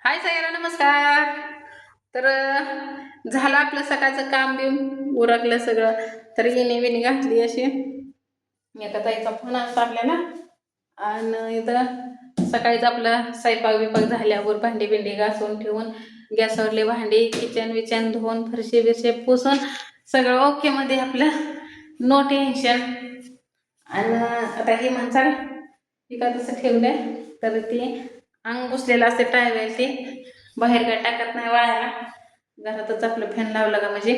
हाय सगळ्यांना नमस्कार. तर झालं आपलं सकाळचं काम बिम उरकलं सगळं. तर येणे विणी घातली अशी. एका ताईचा फोन असता आपल्याला. आणि इथं सकाळीच आपलं स्वयंपाक बिपाक झाल्यावर भांडी बिंडी घासून ठेवून गॅसवरले भांडी किचन विचन धुवून फरशी बिरशी पुसून सगळं ओके मध्ये आपलं. No tension. आणि आता हे म्हणसाल की का तसं ठेवलंय तर ती अंग पुसलेलं असते टाळवेल ते बाहेर काय टाकत नाही वाळायला. घरातच आपलं फॅन लावला का म्हणजे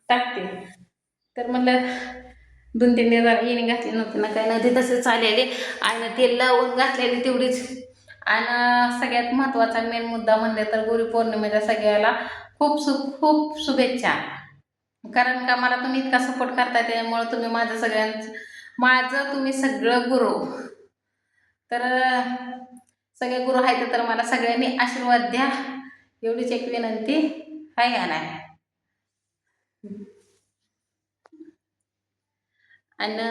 टाकते. तर म्हणलं 2-3 दिवस येणे घातली नव्हती ना काय नव्हती तसंच आलेले. आणि तेल लावून घातलेली तेवढीच. आणि सगळ्यात महत्त्वाचा मेन मुद्दा म्हणले तर गुरुपौर्णिमेच्या सगळ्याला खूप शुभेच्छा. कारण का मला तुम्ही इतका सपोर्ट करताय त्यामुळे तुम्ही माझं तुम्ही सगळं गुरु. तर सगळे गुरु आहेत तर मला सगळ्यांनी आशीर्वाद द्या एवढीच एक विनंती आहे का नाही. आणि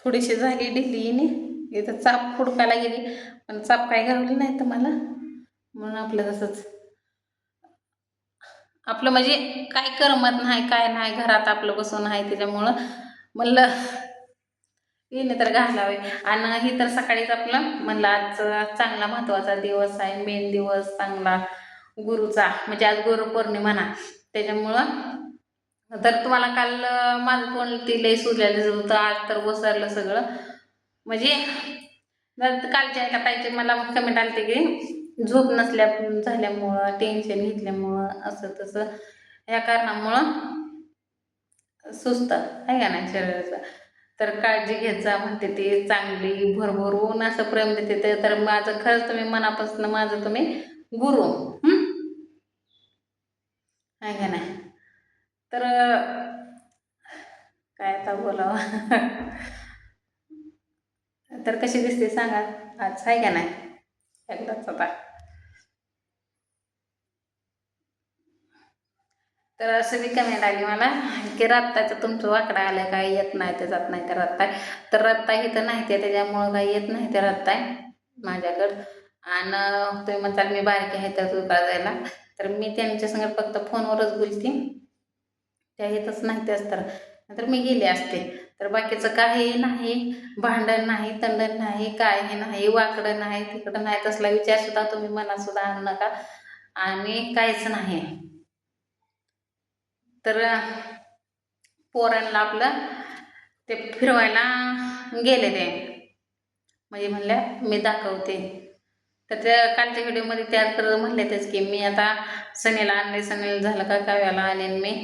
थोडीशी झाली ढिली इथं चाप फुडकायला गेली पण चाप काय घावली नाही तर मला म्हणून आपलं तसंच आपलं म्हणजे काय करमत नाही काय नाही घरात आपलं बसून आहे त्याच्यामुळं म्हणलं येणे तर घालावे. आणि ही तर सकाळीच आपलं म्हणलं आज चांगला महत्त्वाचा दिवस आहे मेन दिवस चांगला गुरुचा म्हणजे आज गुरुपौर्णिमा ना त्याच्यामुळं. तर तुम्हाला काल माझं तोंड ती लई सुजलेलं होतं आज तर वसरलं सगळं म्हणजे. कालच्या एका ताईचे मला कमेंट आलते की झोप नसल्या झाल्यामुळं टेन्शन घेतल्यामुळं असं तसं या कारणामुळं सुस्त आहे का नाही शरीराचं. तर काळजी घेत जा म्हणते ती चांगली भरभरून असं प्रेम देते ते. तर माझं खरंच तुम्ही मनापासून माझं तुम्ही गुरु आहे का नाही. तर काय आता बोलावं. तर कशी दिसते सांगा आज आहे का नाही एकदाच आता. तर असं बी कमेंट आली मला की रत्ताचं तुमचं वाकडा आलं काय येत नाही ते जात नाही ते रत्ता. तर रत्ता ही तर नाही ते त्याच्यामुळं काही येत नाही ते रत्ता माझ्याकडं. आणि तुम्ही म्हणताल मी बारकी आहे तर तू जायला तर मी त्यांच्यासंग फक्त फोनवरच बोलते. त्या येतच नाही त्याच तर मी गेले असते. तर बाकीचं काही नाही भांडण नाही तंडण नाही काही नाही वाकडं नाही तिकडं नाही तसला विचार सुद्धा तुम्ही मनात सुद्धा आणू नका आणि काहीच नाही. तर पोरांना आपलं ते फिरवायला गेले ते म्हणजे म्हणल्या मी दाखवते. तर त्या कालच्या व्हिडिओमध्ये त्या म्हणले तेच की मी आता सनीला आणले सनीला झालं का काव्याला आणेन मी.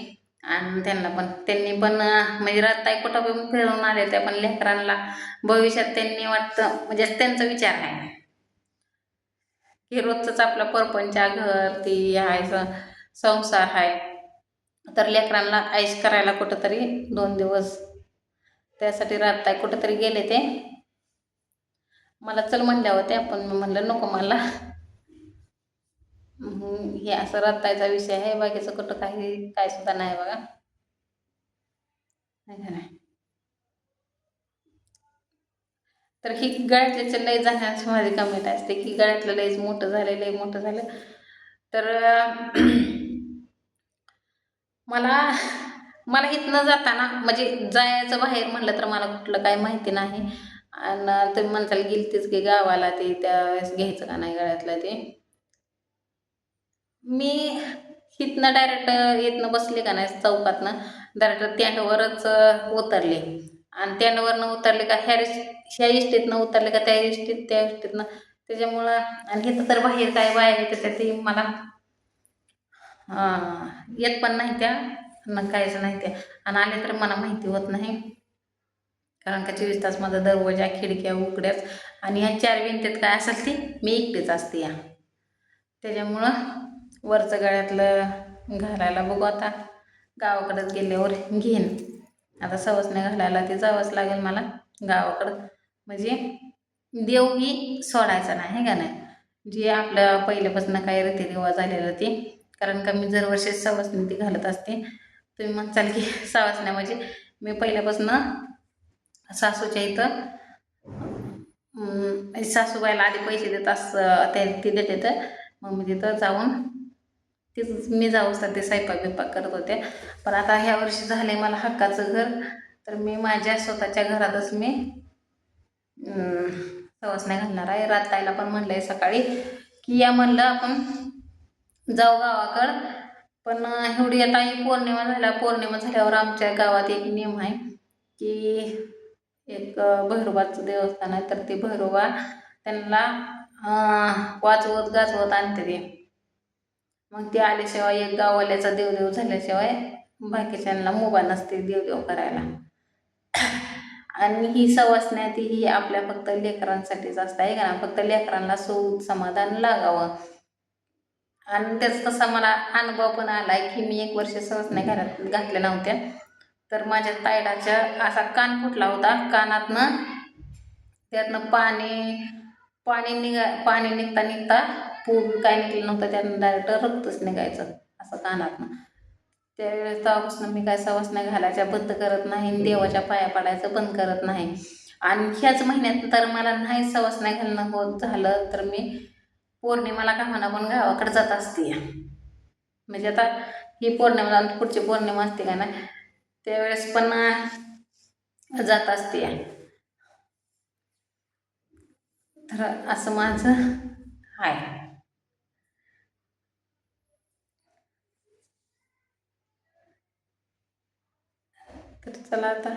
आणि त्यांनी पण म्हणजे रत्ताई कुठं पण फिरवून आले त्या पण लेकरांना भविष्यात त्यांनी वाटतं म्हणजे त्यांचा विचार आहे की रोजच आपलं परपंचा घर ती आहे संसार आहे. तर लेकरांना ऐश करायला कुठंतरी 2 दिवस त्यासाठी रत्ताई कुठंतरी गेले ते. मला चल म्हणल्या होत्या पण मी म्हणलं नको मला. हे असं रत्तायचा विषय आहे बाकीचं कुठं काही काय सुद्धा नाही बघा नाही. तर ही गळ्यातल्याचं लय जाण्याची माझी कमेंट असते की गळ्यातलं लयच मोठं झालं लय मोठं झालं. तर मला इथनं जाताना म्हणजे जायचं बाहेर म्हटलं तर मला कुठलं काय माहिती नाही. आणि तुम्ही म्हणताल गेलतीच की गावाला ते त्यावेळेस घ्यायचं का नाही गळ्यातलं ते. मी इथनं डायरेक्ट इथनं बसले का नाही चौकातनं डायरेक्ट टँडवरच उतरले. आणि टँडवरनं उतरले का ह्या इष्टीतनं उतरले का त्या इष्टीतनं त्याच्यामुळं. आणि इथं तर बाहेर काय बाहेर येतं ते मला येत पण नाही त्या मग काहीच नाही त्या. आणि आले तर मला माहिती होत नाही कारण का 24 तास माझा दरवाजा खिडक्या उघड्याच. आणि ह्या 4 भिंतीत काय असेल ती मी एकटीच असते या त्याच्यामुळं वरचं गळ्यातलं घालायला बघू आता गावाकडं गेल्यावर घेईन. आता सवसने घालायला ते जावंच लागेल मला गावाकडं म्हणजे देवही सोडायचा नाही का नाही. जे आपलं पहिल्यापासून काय रीतिरिवाज झालेलं ते कारण का मी दरवर्षी सवसने ती घालत असते. तुम्ही म्हणताल की सवसण्या म्हणजे मी पहिल्यापासून सासूच्या इथं सासूबाईला आधी पैसे देत ती देते तर मग मी तिथं जाऊन तिथंच मी जाऊस तर ते स्वयंपाक बिपाक करत होते. पण आता ह्या वर्षी झाले मला हक्काचं घर, तर मी माझ्या स्वतःच्या घरातच मी सवासण्या घालणार आहे. राताईला पण म्हणलं आहे सकाळी की या म्हणलं आपण जाऊ गावाकडं. पण एवढी आता ही पौर्णिमा झाल्यावर आमच्या गावात एक नियम आहे की एक भैरोबाचं देवस्थान आहे, तर ते भैरोबा त्यांना वाजवत गाजवत आणते ते. मग ते आल्याशिवाय एक गाववाल्याचा देवदेव झाल्याशिवाय बाकीच्यांना मुभा नसते देवदेव करायला. आणि ही सवासण्या ही आपल्या फक्त लेकरांसाठीच असतं आहे का, फक्त लेकरांना सुख समाधान लागावं. आणि त्याच तसा मला अनुभव पण आलाय की मी 1 वर्ष सवासण्या घातल्या नव्हत्या, तर माझ्या तायडाच्या असा कान फुटला होता. कानातनं त्यातनं पाणी निघता निघता पूर्ण काय निघलं नव्हतं, त्यातनं डायरेक्ट रक्तच निघायचं असं कानातनं. त्यावेळेस तेव्हापासून मी काय सवासण्या घालायच्या बंद करत नाही, देवाच्या पाया पडायचं बंद करत नाही. आणि ह्याच महिन्यात तर मला नाही सवासण्या घालणं होत झालं तर मी पौर्णिमाला का म्हणा पण गावाकडे जात असते. म्हणजे आता ही पौर्णिमा पुढची पौर्णिमा असते का ना, त्यावेळेस पण जात असते. तर असं माझं आहे. तर चला आता